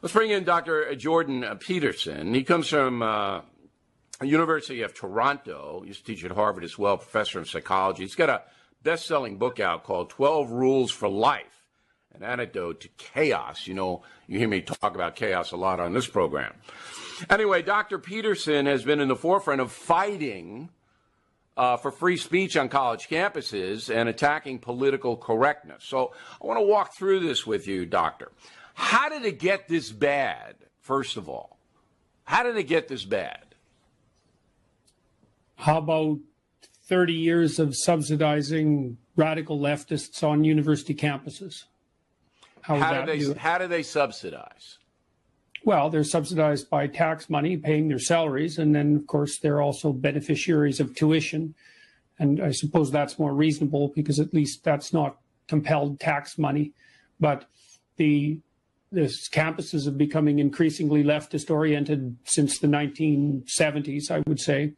Let's bring in Dr. Jordan Peterson. He comes from University of Toronto. He used to teach at Harvard as well, professor of psychology. He's got a best-selling book out called 12 Rules for Life, an antidote to chaos. You know, you hear me talk about chaos a lot on this program. Anyway, Dr. Peterson has been in the forefront of fighting for free speech on college campuses and attacking political correctness. So I want to walk through this with you, Doctor. How did it get this bad, first of all? How did it get this bad? How about 30 years of subsidizing radical leftists on university campuses? How do they subsidize? Well, they're subsidized by tax money, paying their salaries, and then, of course, they're also beneficiaries of tuition. And I suppose that's more reasonable because at least that's not compelled tax money. But the campuses are becoming increasingly leftist-oriented since the 1970s, I would say.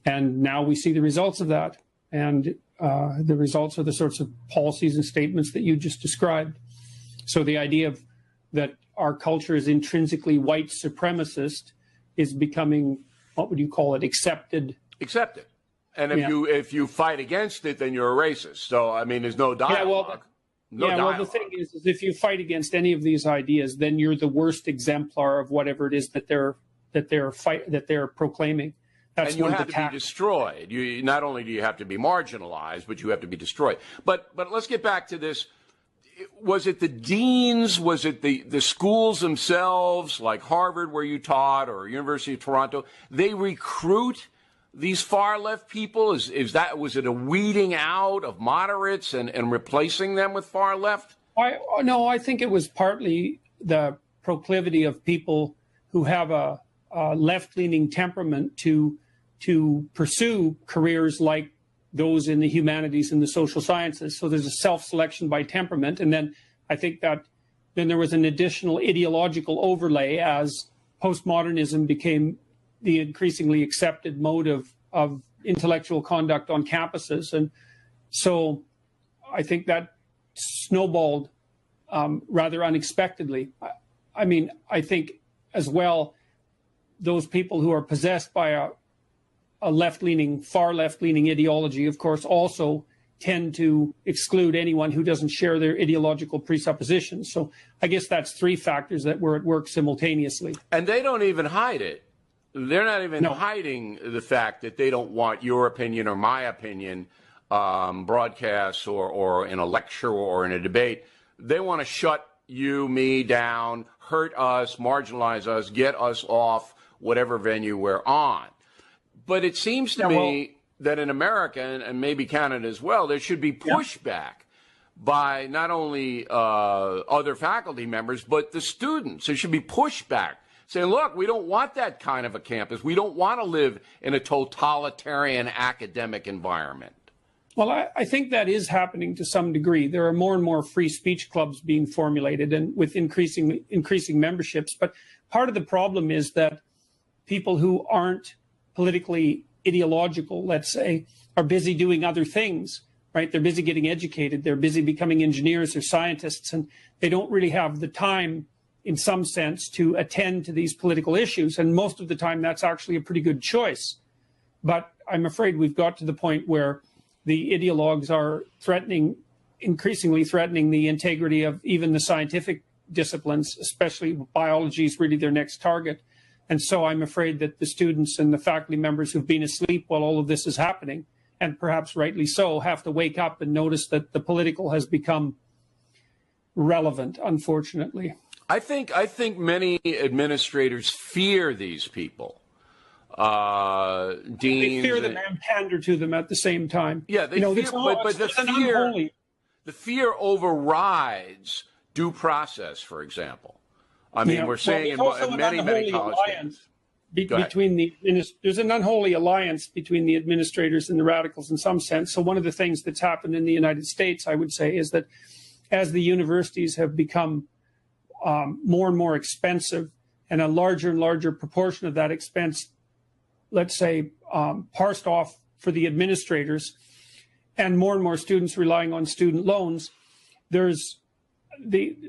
And now we see the results of that. And the results are the sorts of policies and statements that you just described. So the idea of that our culture is intrinsically white supremacist is becoming, what would you call it, accepted. Accepted. And if you fight against it, then you're a racist. So, I mean, there's no dialogue. Well, the thing is if you fight against any of these ideas, then you're the worst exemplar of whatever it is that they're proclaiming. That's and you have to be destroyed. You not only do you have to be marginalized, but you have to be destroyed. But let's get back to this. Was it the deans? Was it the schools themselves, like Harvard, where you taught, or University of Toronto? They recruit these far left people. Was it a weeding out of moderates and replacing them with far left? No, I think it was partly the proclivity of people who have a left-leaning temperament to pursue careers like those in the humanities and the social sciences. So there's a self-selection by temperament. And then I think that then there was an additional ideological overlay as postmodernism became the increasingly accepted mode of intellectual conduct on campuses. And so I think that snowballed rather unexpectedly. I mean, I think as well, those people who are possessed by a left-leaning, far left-leaning ideology, of course, also tend to exclude anyone who doesn't share their ideological presuppositions. So I guess that's three factors that were at work simultaneously. And they don't even hide it. They're not even hiding the fact that they don't want your opinion or my opinion broadcast or in a lecture or in a debate. They want to shut you, me down, hurt us, marginalize us, get us off whatever venue we're on. But it seems to me that in America, and maybe Canada as well, there should be pushback by not only other faculty members, but the students. There should be pushback saying, look, we don't want that kind of a campus. We don't want to live in a totalitarian academic environment. Well, I think that is happening to some degree. There are more and more free speech clubs being formulated and with increasing memberships. But part of the problem is that people who aren't politically ideological, let's say, are busy doing other things, right? They're busy getting educated. They're busy becoming engineers or scientists, and they don't really have the time, in some sense, to attend to these political issues. And most of the time, that's actually a pretty good choice. But I'm afraid we've got to the point where the ideologues are increasingly threatening the integrity of even the scientific disciplines, especially biology is really their next target. And so I'm afraid that the students and the faculty members who've been asleep while all of this is happening, and perhaps rightly so, have to wake up and notice that the political has become relevant, unfortunately. I think many administrators fear these people. Deans, they fear them and pander to them at the same time. Yeah, they fear, but the fear overrides due process, for example. I mean, we're saying in many colleges. There's an unholy alliance between the administrators and the radicals in some sense. So one of the things that's happened in the United States, I would say, is that as the universities have become more and more expensive, and a larger and larger proportion of that expense, let's say, parsed off for the administrators, and more students relying on student loans, there's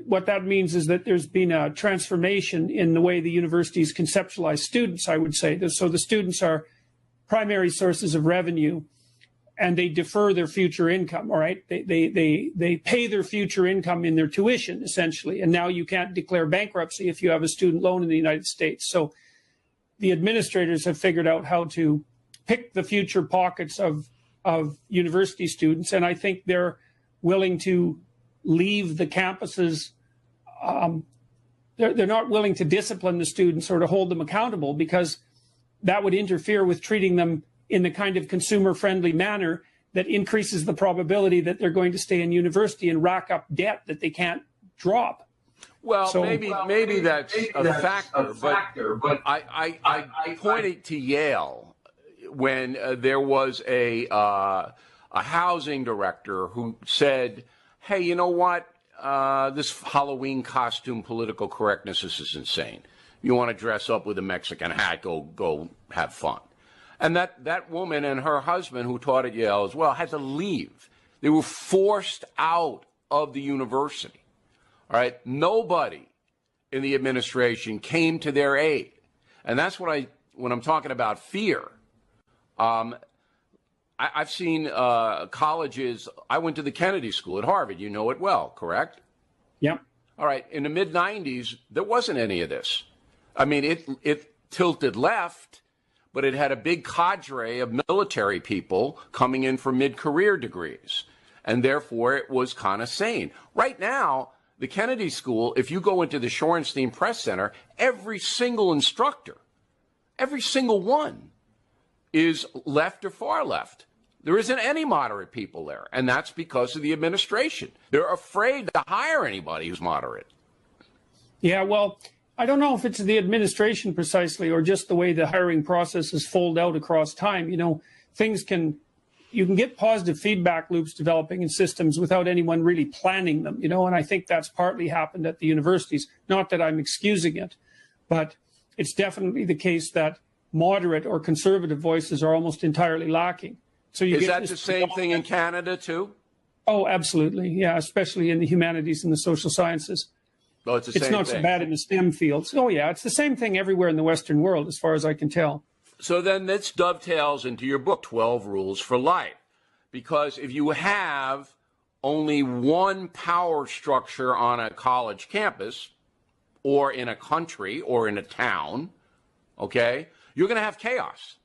what that means is that there's been a transformation in the way the universities conceptualize students, I would say. So the students are primary sources of revenue, and they defer their future income, all right? They pay their future income in their tuition, essentially. And now you can't declare bankruptcy if you have a student loan in the United States. So the administrators have figured out how to pick the future pockets of university students, and I think they're willing to leave the campuses. They're not willing to discipline the students or to hold them accountable, because that would interfere with treating them in the kind of consumer-friendly manner that increases the probability that they're going to stay in university and rack up debt that they can't drop. Well, so, maybe that's a factor, but I pointed to Yale when there was a housing director who said, hey, you know what? This Halloween costume political correctness, this is insane. You want to dress up with a Mexican hat, go have fun. And that woman and her husband, who taught at Yale as well, had to leave. They were forced out of the university. All right? Nobody in the administration came to their aid. And that's when I'm talking about fear. I've seen colleges. I went to the Kennedy School at Harvard. You know it well, correct? Yeah. All right. In the mid-'90s, there wasn't any of this. I mean, it tilted left, but it had a big cadre of military people coming in for mid-career degrees. And therefore, it was kind of sane. Right now, the Kennedy School, if you go into the Shorenstein Press Center, every single instructor, every single one, is left or far left. There isn't any moderate people there, and that's because of the administration. They're afraid to hire anybody who's moderate. Yeah, well, I don't know if it's the administration precisely or just the way the hiring process is folded out across time. You know, you can get positive feedback loops developing in systems without anyone really planning them, you know, and I think that's partly happened at the universities. Not that I'm excusing it, but it's definitely the case that moderate or conservative voices are almost entirely lacking. So is that the same thing in Canada too? Oh, absolutely. Yeah, especially in the humanities and the social sciences. Well, it's not so bad in the STEM fields. Oh, yeah, it's the same thing everywhere in the Western world, as far as I can tell. So then this dovetails into your book, 12 Rules for Life. Because if you have only one power structure on a college campus or in a country or in a town, okay, you're going to have chaos.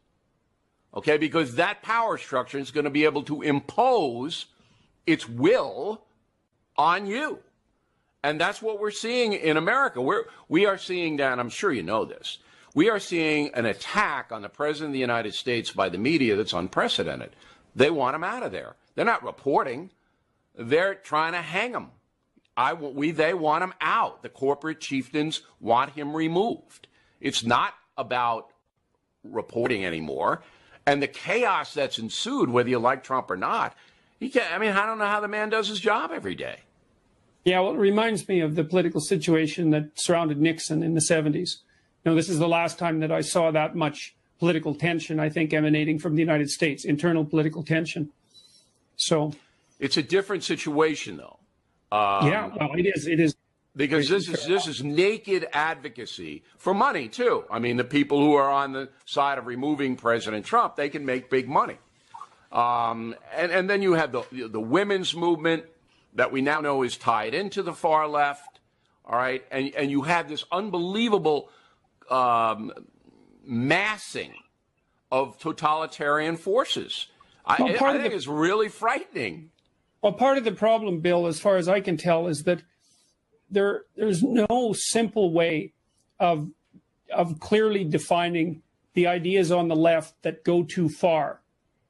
Okay, because that power structure is going to be able to impose its will on you. And that's what we're seeing in America. We are seeing that, and I'm sure you know this, we are seeing an attack on the President of the United States by the media that's unprecedented. They want him out of there. They're not reporting. They're trying to hang him. They want him out. The corporate chieftains want him removed. It's not about reporting anymore. And the chaos that's ensued, whether you like Trump or not, I don't know how the man does his job every day. Yeah, well, it reminds me of the political situation that surrounded Nixon in the 70s. You know, this is the last time that I saw that much political tension, I think, emanating from the United States, internal political tension. So it's a different situation, though. Yeah, well, it is. Because this is naked advocacy for money, too. I mean, the people who are on the side of removing President Trump, they can make big money. And then you have the women's movement that we now know is tied into the far left, all right? And you have this unbelievable massing of totalitarian forces. I think it's really frightening. Well, part of the problem, Bill, as far as I can tell, is that there's no simple way of clearly defining the ideas on the left that go too far.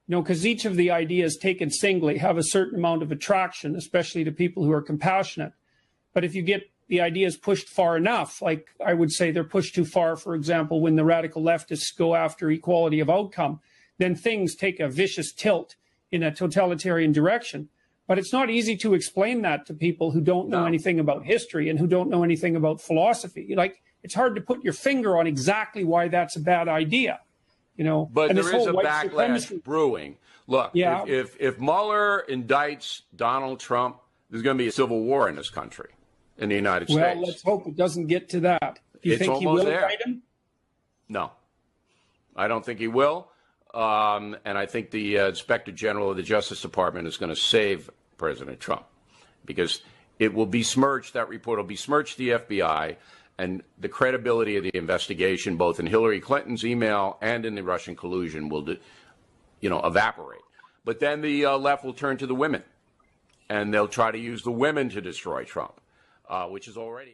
You know, because each of the ideas taken singly have a certain amount of attraction, especially to people who are compassionate. But if you get the ideas pushed far enough, like I would say they're pushed too far, for example, when the radical leftists go after equality of outcome, then things take a vicious tilt in a totalitarian direction. But it's not easy to explain that to people who don't know anything about history and who don't know anything about philosophy. Like, it's hard to put your finger on exactly why that's a bad idea. You know, but there is a backlash brewing. Look, if Mueller indicts Donald Trump, there's going to be a civil war in this country. in the United Well, States. let's hope it doesn't get to that. Do you It's think he almost will there. indict him? No, I don't think he will. And I think the Inspector General of the Justice Department is going to save President Trump, because it will besmirch, that report will besmirch the FBI, and the credibility of the investigation, both in Hillary Clinton's email and in the Russian collusion, will, evaporate. But then the left will turn to the women, and they'll try to use the women to destroy Trump, which is already.